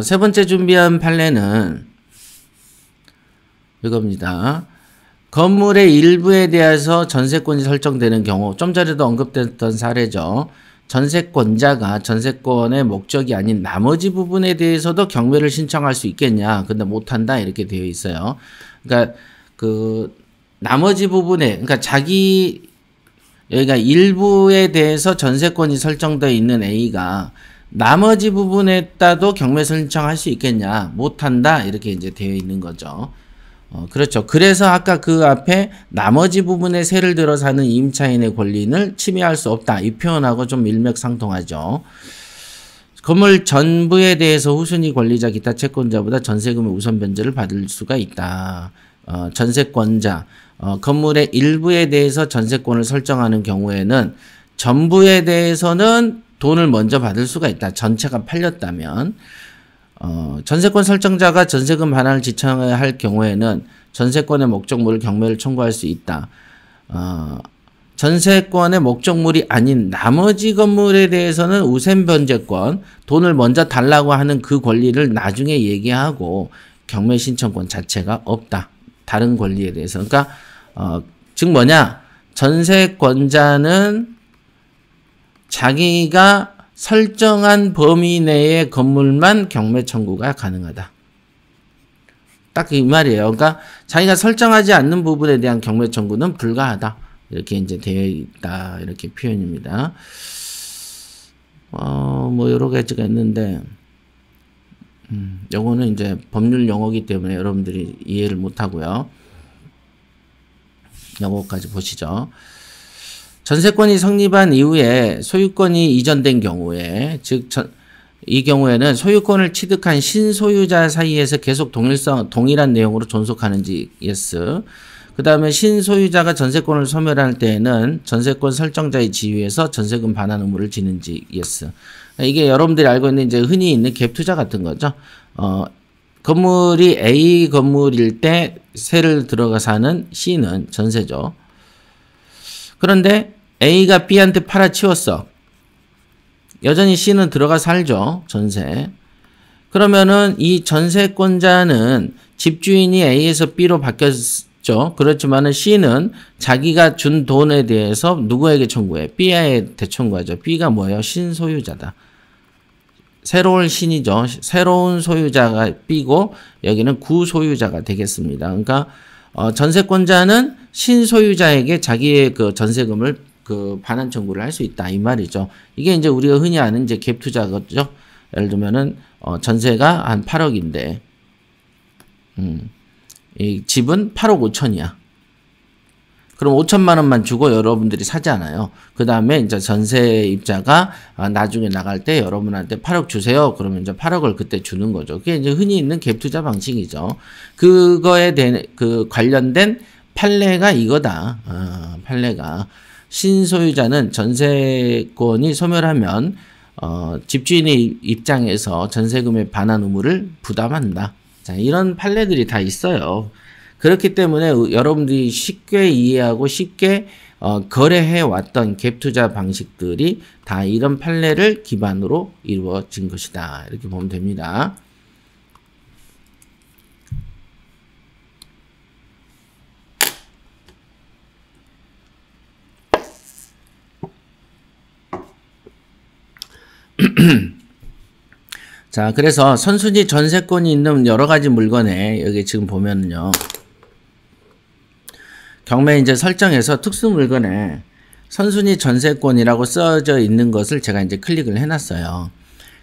세 번째 준비한 판례는 이겁니다. 건물의 일부에 대해서 전세권이 설정되는 경우, 좀 전에도 언급됐던 사례죠. 전세권자가 전세권의 목적이 아닌 나머지 부분에 대해서도 경매를 신청할 수 있겠냐. 근데 못한다. 이렇게 되어 있어요. 그러니까 그 나머지 부분에, 그러니까 여기가 일부에 대해서 전세권이 설정되어 있는 A가 나머지 부분에 따도 경매 신청할 수 있겠냐. 못한다. 이렇게 이제 되어 있는 거죠. 그렇죠. 그래서 아까 그 앞에 나머지 부분에 세를 들어 사는 임차인의 권리를 침해할 수 없다. 이 표현하고 좀 일맥상통하죠. 건물 전부에 대해서 후순위 권리자 기타 채권자보다 전세금의 우선 변제를 받을 수가 있다. 전세권자, 건물의 일부에 대해서 전세권을 설정하는 경우에는 전부에 대해서는 돈을 먼저 받을 수가 있다. 전체가 팔렸다면. 전세권 설정자가 전세금 반환을 지청해야 할 경우에는 전세권의 목적물을 경매를 청구할 수 있다. 전세권의 목적물이 아닌 나머지 건물에 대해서는 우선 변제권, 돈을 먼저 달라고 하는 그 권리를 나중에 얘기하고 경매 신청권 자체가 없다. 다른 권리에 대해서. 그러니까 즉 뭐냐? 전세권자는 자기가 설정한 범위 내의 건물만 경매 청구가 가능하다. 딱 이 말이에요. 그러니까 자기가 설정하지 않는 부분에 대한 경매 청구는 불가하다. 이렇게 이제 되어 있다. 이렇게 표현입니다. 뭐 여러 가지가 있는데 요거는 이제 법률 용어이기 때문에 여러분들이 이해를 못 하고요. 요거까지 보시죠. 전세권이 성립한 이후에 소유권이 이전된 경우에, 즉 이 경우에는 소유권을 취득한 신소유자 사이에서 계속 동일한 내용으로 존속하는지 yes. 그 다음에 신소유자가 전세권을 소멸할 때에는 전세권 설정자의 지위에서 전세금 반환 의무를 지는지 yes. 이게 여러분들이 알고 있는 이제 흔히 있는 갭 투자 같은 거죠. 건물이 A 건물일 때 세를 들어가 사는 C는 전세죠. 그런데 A가 B한테 팔아치웠어. 여전히 C는 들어가 살죠. 전세. 그러면은 이 전세권자는 집주인이 A에서 B로 바뀌었죠. 그렇지만은 C는 자기가 준 돈에 대해서 누구에게 청구해? B에 대청구하죠. B가 뭐예요? 신소유자다. 새로운 신이죠. 새로운 소유자가 B고 여기는 구소유자가 되겠습니다. 그러니까 전세권자는 신소유자에게 자기의 그 전세금을 반환 청구를 할 수 있다 이 말이죠. 이게 이제 우리가 흔히 아는 이제 갭 투자거죠. 예를 들면은 전세가 한 8억인데 이 집은 8억 5천이야. 그럼 5천만 원만 주고 여러분들이 사잖아요. 그 다음에 이제 전세입자가 나중에 나갈 때 여러분한테 8억 주세요. 그러면 이제 8억을 그때 주는 거죠. 그게 이제 흔히 있는 갭 투자 방식이죠. 그거에 대한 관련된 판례가 이거다. 판례가 신소유자는 전세권이 소멸하면 집주인의 입장에서 전세금의 반환 의무를 부담한다. 자, 이런 판례들이 다 있어요. 그렇기 때문에 여러분들이 쉽게 이해하고 쉽게 거래해 왔던 갭 투자 방식들이 다 이런 판례를 기반으로 이루어진 것이다. 이렇게 보면 됩니다. 자, 그래서 선순위 전세권이 있는 여러 가지 물건에 여기 지금 보면은요. 경매 이제 설정해서 특수 물건에 선순위 전세권이라고 써져 있는 것을 제가 이제 클릭을 해놨어요.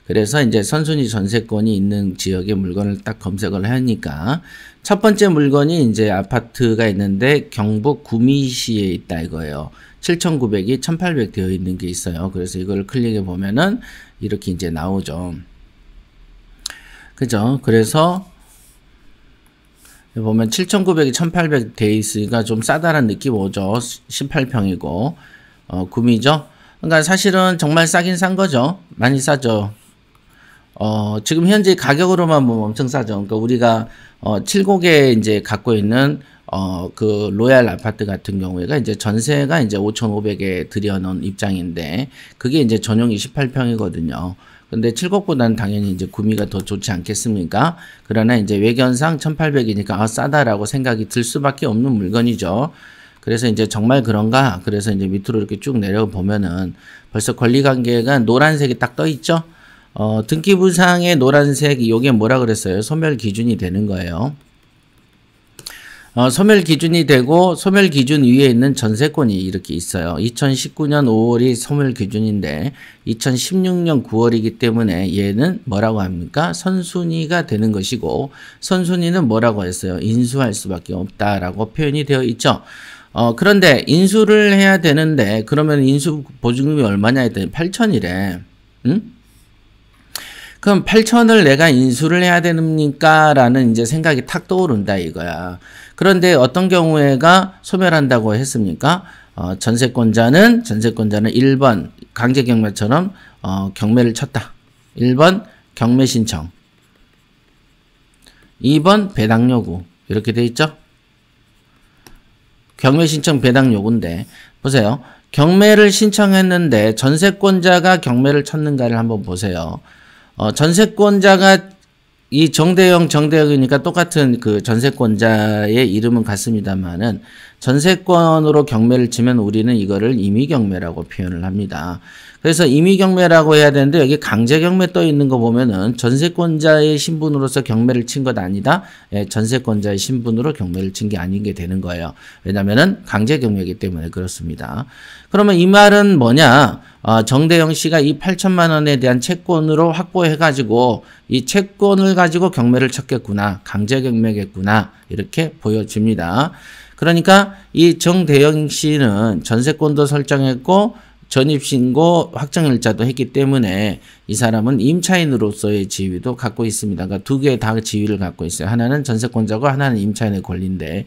그래서 이제 선순위 전세권이 있는 지역의 물건을 딱 검색을 하니까 첫 번째 물건이 이제 아파트가 있는데 경북 구미시에 있다 이거예요. 7,900이 1,800 되어 있는 게 있어요. 그래서 이걸 클릭해 보면은 이렇게 이제 나오죠. 그죠? 그래서 보면 7,900이 1,800 되어 있으니까 좀 싸다란 느낌 오죠. 18평이고 구미죠. 그러니까 사실은 정말 싸긴 싼 거죠. 많이 싸죠. 지금 현재 가격으로만 보면 엄청 싸죠. 그러니까 우리가 7곡에 이제 갖고 있는 그 로얄 아파트 같은 경우에가 이제 전세가 이제 5,500에 들여놓은 입장인데 그게 이제 전용 28평이거든요. 근데 7곡보다는 당연히 이제 구미가 더 좋지 않겠습니까? 그러나 이제 외견상 1800이니까 아, 싸다라고 생각이 들 수밖에 없는 물건이죠. 그래서 이제 정말 그런가? 그래서 이제 밑으로 이렇게 쭉 내려보면은 벌써 권리관계가 노란색이 딱 떠 있죠? 등기부상의 노란색, 요게 뭐라 그랬어요? 소멸 기준이 되는 거예요. 소멸 기준이 되고 소멸 기준 위에 있는 전세권이 이렇게 있어요. 2019년 5월이 소멸 기준인데 2016년 9월이기 때문에 얘는 뭐라고 합니까? 선순위가 되는 것이고 선순위는 뭐라고 했어요? 인수할 수밖에 없다라고 표현이 되어 있죠. 그런데 인수를 해야 되는데 그러면 인수 보증금이 얼마냐 했더니 8천이래. 응? 그럼 8천을 내가 인수를 해야 됩니까? 라는 이제 생각이 탁 떠오른다 이거야. 그런데 어떤 경우에가 소멸한다고 했습니까? 전세권자는 1번 강제경매처럼 경매를 쳤다. 1번 경매 신청. 2번 배당 요구. 이렇게 돼 있죠? 경매 신청 배당 요구인데 보세요. 경매를 신청했는데 전세권자가 경매를 쳤는가를 한번 보세요. 전세권자가 이 정대영이니까 똑같은 그 전세권자의 이름은 같습니다만은 전세권으로 경매를 치면 우리는 이거를 임의경매라고 표현을 합니다. 그래서 임의경매라고 해야 되는데 여기 강제경매 떠 있는 거 보면은 전세권자의 신분으로서 경매를 친 것 아니다. 예, 전세권자의 신분으로 경매를 친 게 아닌 게 되는 거예요. 왜냐면은 강제경매이기 때문에 그렇습니다. 그러면 이 말은 뭐냐? 정대영 씨가 이 8천만 원에 대한 채권으로 확보해가지고 이 채권을 가지고 경매를 쳤겠구나. 강제경매겠구나. 이렇게 보여집니다. 그러니까 이 정대영 씨는 전세권도 설정했고 전입신고 확정일자도 했기 때문에 이 사람은 임차인으로서의 지위도 갖고 있습니다. 그러니까 두 개 다 지위를 갖고 있어요. 하나는 전세권자고 하나는 임차인의 권리인데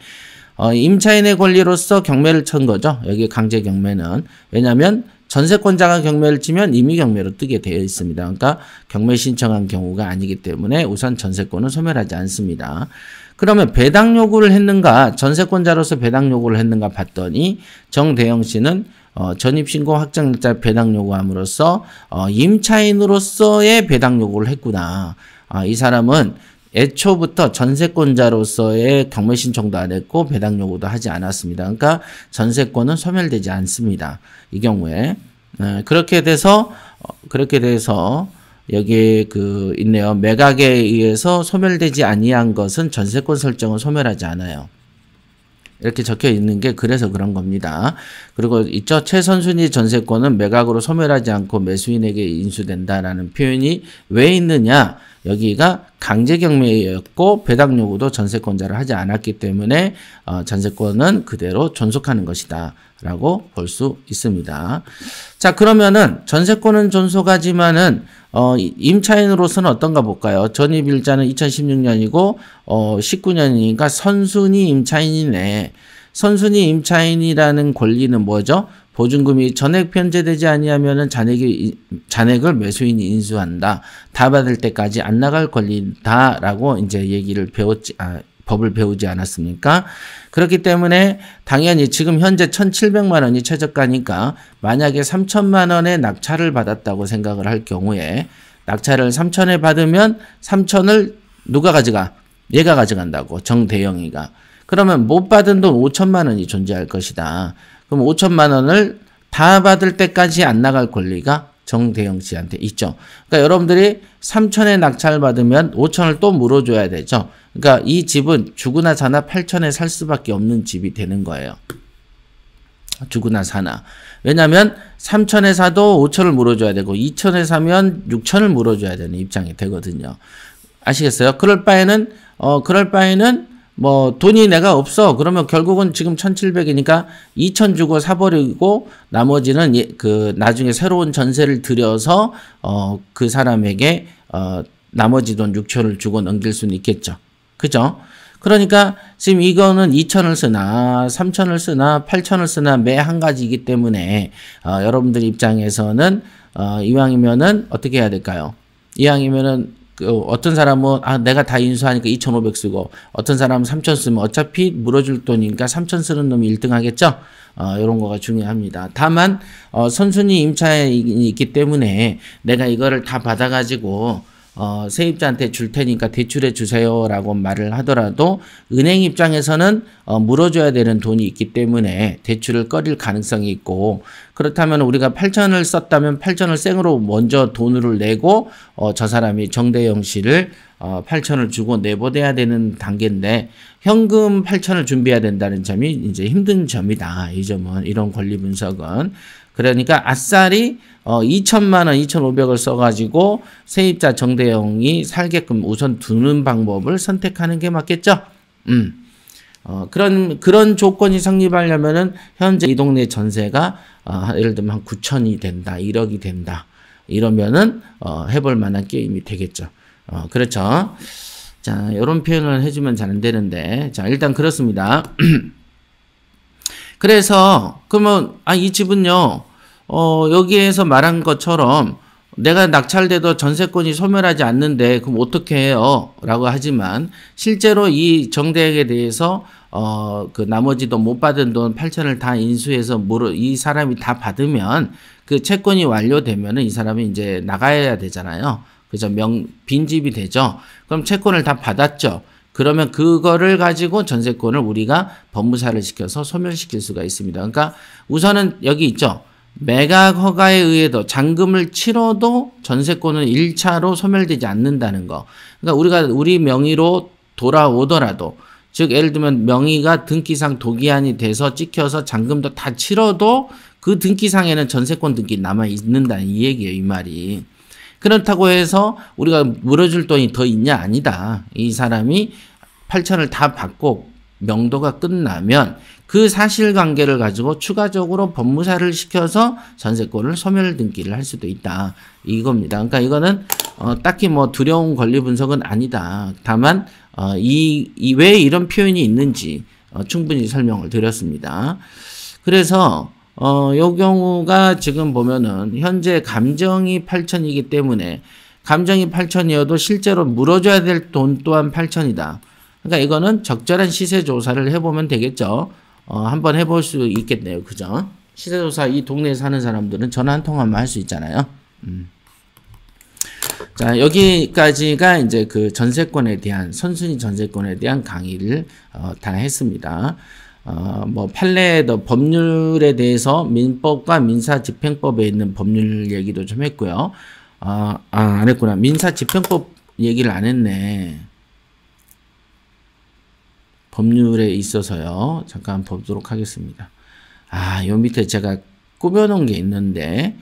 임차인의 권리로서 경매를 친 거죠. 여기 강제경매는. 왜냐하면 전세권자가 경매를 치면 임의경매로 뜨게 되어 있습니다. 그러니까 경매 신청한 경우가 아니기 때문에 우선 전세권은 소멸하지 않습니다. 그러면 배당 요구를 했는가, 전세권자로서 배당 요구를 했는가 봤더니 정대영 씨는 전입신고 확정일자 배당 요구함으로써 임차인으로서의 배당 요구를 했구나. 이 사람은 애초부터 전세권자로서의 경매 신청도 안 했고 배당 요구도 하지 않았습니다. 그러니까 전세권은 소멸되지 않습니다. 이 경우에 그렇게 돼서 여기 그 있네요. 매각에 의해서 소멸되지 아니한 것은 전세권 설정을 소멸하지 않아요. 이렇게 적혀 있는 게 그래서 그런 겁니다. 그리고 있죠. 최선순위 전세권은 매각으로 소멸하지 않고 매수인에게 인수된다라는 표현이 왜 있느냐. 여기가 강제경매였고 배당 요구도 전세권자를 하지 않았기 때문에 전세권은 그대로 존속하는 것이다 라고 볼 수 있습니다. 자, 그러면은 전세권은 존속하지만은 임차인으로서는 어떤가 볼까요? 전입일자는 2016년이고 19년이니까 선순위 임차인이네. 선순위 임차인이라는 권리는 뭐죠? 보증금이 전액 편제되지 아니하면은 잔액을 매수인이 인수한다. 다 받을 때까지 안 나갈 권리다라고 이제 얘기를 법을 배우지 않았습니까? 그렇기 때문에 당연히 지금 현재 1,700만 원이 최저가니까 만약에 3천만 원의 낙찰을 받았다고 생각을 할 경우에 낙찰을 3천에 받으면 3천을 누가 가져가? 얘가 가져간다고. 정대영이가. 그러면 못 받은 돈 5천만 원이 존재할 것이다. 그럼 5천만 원을 다 받을 때까지 안 나갈 권리가 정대영 씨한테 있죠. 그러니까 여러분들이 3천에 낙찰 받으면 5천을 또 물어줘야 되죠. 그러니까 이 집은 주거나 사나 8천에 살 수밖에 없는 집이 되는 거예요. 주거나 사나. 왜냐하면 3천에 사도 5천을 물어줘야 되고 2천에 사면 6천을 물어줘야 되는 입장이 되거든요. 아시겠어요? 그럴 바에는 뭐 돈이 내가 없어. 그러면 결국은 지금 1,700이니까 2천 주고 사버리고 나머지는 그 나중에 새로운 전세를 들여서 그 사람에게 나머지 돈 6천을 주고 넘길 수는 있겠죠. 그죠? 그러니까 지금 이거는 2천을 쓰나 3천을 쓰나 8천을 쓰나 매 한 가지이기 때문에 여러분들 입장에서는 이왕이면은 어떻게 해야 될까요? 이왕이면은 어떤 사람은 내가 다 인수하니까 2,500 쓰고 어떤 사람은 3,000 쓰면 어차피 물어줄 돈이니까 3,000 쓰는 놈이 1등 하겠죠. 이런 거가 중요합니다. 다만 선순위 임차인이 있기 때문에 내가 이거를 다 받아가지고 세입자한테 줄 테니까 대출해 주세요라고 말을 하더라도 은행 입장에서는 물어줘야 되는 돈이 있기 때문에 대출을 꺼릴 가능성이 있고, 그렇다면 우리가 8,000을 썼다면 8,000을 생으로 먼저 돈을 내고 저 사람이 정대영 씨를 8,000을 주고 내보내야 되는 단계인데 현금 8,000을 준비해야 된다는 점이 이제 힘든 점이다. 이 점은, 이런 권리 분석은. 그러니까 아싸리 2,000만 원, 2,500을 써가지고 세입자 정대영이 살게끔 우선 두는 방법을 선택하는 게 맞겠죠. 그런 조건이 성립하려면은 현재 이 동네 전세가 예를 들면 한 9천이 된다, 1억이 된다. 이러면은 해볼 만한 게임이 되겠죠. 그렇죠. 자, 이런 표현을 해주면 잘 안 되는데, 자, 일단 그렇습니다. 그래서 그러면 이 집은요, 여기에서 말한 것처럼 내가 낙찰돼도 전세권이 소멸하지 않는데 그럼 어떻게 해요? 라고 하지만 실제로 이 정대액에 대해서 그 나머지도 못 받은 돈 8,000을 다 인수해서 이 사람이 다 받으면 그 채권이 완료되면은 이 사람이 이제 나가야 되잖아요. 그죠? 빈집이 되죠. 그럼 채권을 다 받았죠. 그러면 그거를 가지고 전세권을 우리가 법무사를 시켜서 소멸시킬 수가 있습니다. 그러니까 우선은 여기 있죠. 매각 허가에 의해도 잔금을 치러도 전세권은 1차로 소멸되지 않는다는 거. 그러니까 우리 명의로 돌아오더라도, 즉 예를 들면 명의가 등기상 도기한이 돼서 찍혀서 잔금도 다 치러도 그 등기상에는 전세권 등기 남아 있는다는 이 얘기예요, 이 말이. 그렇다고 해서 우리가 물어줄 돈이 더 있냐? 아니다. 이 사람이 8,000을 다 받고 명도가 끝나면 그 사실관계를 가지고 추가적으로 법무사를 시켜서 전세권을 소멸 등기를 할 수도 있다. 이겁니다. 그러니까 이거는 딱히 뭐 두려운 권리 분석은 아니다. 다만 왜 이런 표현이 있는지 충분히 설명을 드렸습니다. 그래서 요 경우가 지금 보면은 현재 감정이 8,000이기 때문에 감정이 8,000이어도 실제로 물어줘야 될 돈 또한 8,000이다. 그러니까 이거는 적절한 시세 조사를 해보면 되겠죠. 한번 해볼 수 있겠네요. 그죠? 시세 조사 이 동네에 사는 사람들은 전화 한 통화만 할 수 있잖아요. 자, 여기까지가 이제 그 전세권에 대한, 선순위 전세권에 대한 강의를 다 했습니다. 뭐 판례도 법률에 대해서 민법과 민사집행법에 있는 법률 얘기도 좀 했고요. 안 했구나. 민사집행법 얘기를 안 했네. 법률에 있어서요. 잠깐 보도록 하겠습니다. 요 밑에 제가 꾸며놓은 게 있는데,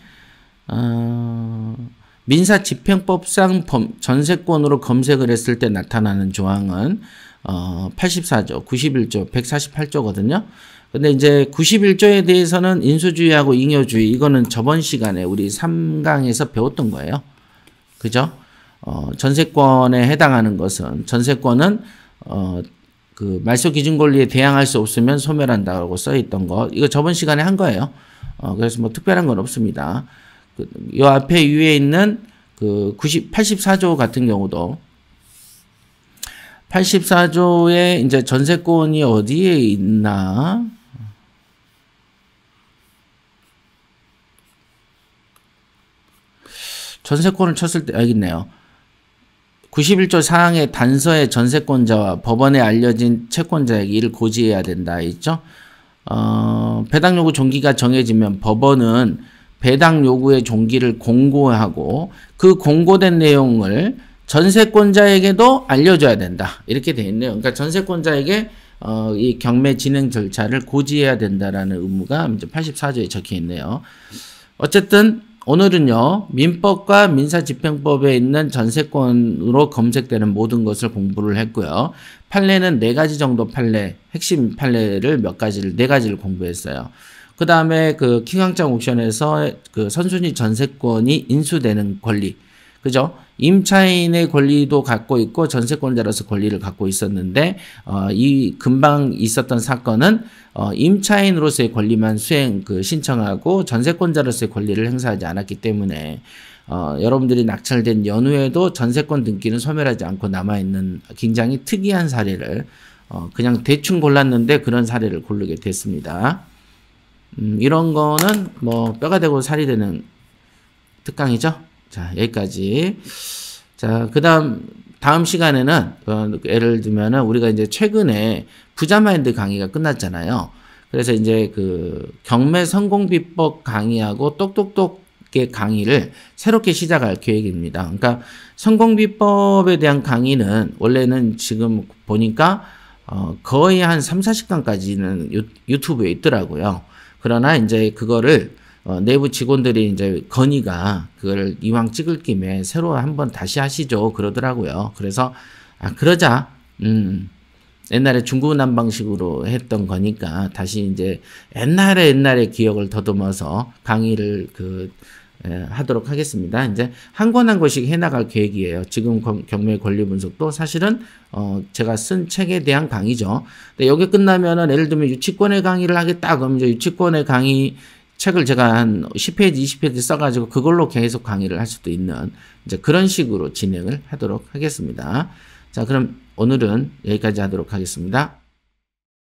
민사집행법상 전세권으로 검색을 했을 때 나타나는 조항은 84조, 91조, 148조거든요. 근데 이제 91조에 대해서는 인수주의하고 잉여주의, 이거는 저번 시간에 우리 3강에서 배웠던 거예요. 그죠? 전세권에 해당하는 것은, 전세권은 그 말소 기준 권리에 대항할 수 없으면 소멸한다고 써 있던 거, 이거 저번 시간에 한 거예요. 그래서 뭐 특별한 건 없습니다. 요 앞에 위에 있는 그 84조 같은 경우도 84조에 이제 전세권이 어디에 있나? 전세권을 쳤을 때 여기 있네요. 91조 사항의 단서의 전세권자와 법원에 알려진 채권자에게 이를 고지해야 된다 있죠. 배당 요구 종기가 정해지면 법원은 배당 요구의 종기를 공고하고 그 공고된 내용을 전세권자에게도 알려줘야 된다. 이렇게 돼 있네요. 그러니까 전세권자에게 이 경매 진행 절차를 고지해야 된다라는 의무가 이제 84조에 적혀 있네요. 어쨌든 오늘은요, 민법과 민사집행법에 있는 전세권으로 검색되는 모든 것을 공부를 했고요. 판례는 4가지 정도 판례, 핵심 판례를 네 가지를 공부했어요. 그 다음에 그 킹왕짱 옥션에서 그 선순위 전세권이 인수되는 권리, 그죠? 임차인의 권리도 갖고 있고 전세권자로서 권리를 갖고 있었는데 이 금방 있었던 사건은 임차인으로서의 권리만 신청하고 전세권자로서의 권리를 행사하지 않았기 때문에 여러분들이 낙찰된 연후에도 전세권 등기는 소멸하지 않고 남아있는 굉장히 특이한 사례를 그냥 대충 골랐는데 그런 사례를 고르게 됐습니다. 이런 거는 뭐 뼈가 되고 살이 되는 특강이죠. 자, 여기까지. 자, 다음 시간에는 예를 들면은 우리가 이제 최근에 부자마인드 강의가 끝났잖아요. 그래서 이제 그 경매 성공 비법 강의하고 똑똑똑의 강의를 새롭게 시작할 계획입니다. 그러니까 성공 비법에 대한 강의는 원래는 지금 보니까 거의 한 3, 40강까지는 유튜브에 있더라고요. 그러나 이제 그거를 내부 직원들이 이제 건의가 그걸 이왕 찍을 김에 새로 한번 다시 하시죠 그러더라고요. 그래서 그러자. 옛날에 중구난방식으로 했던 거니까 다시 이제 옛날의 기억을 더듬어서 강의를 하도록 하겠습니다. 이제 한 권 한 권씩 해나갈 계획이에요. 지금 경매 권리 분석도 사실은 제가 쓴 책에 대한 강의죠. 근데 여기 끝나면은 예를 들면 유치권의 강의를 하겠다 그러면 이제 유치권의 강의 책을 제가 한 10페이지, 20페이지 써가지고 그걸로 계속 강의를 할 수도 있는 이제 그런 식으로 진행을 하도록 하겠습니다. 자, 그럼 오늘은 여기까지 하도록 하겠습니다.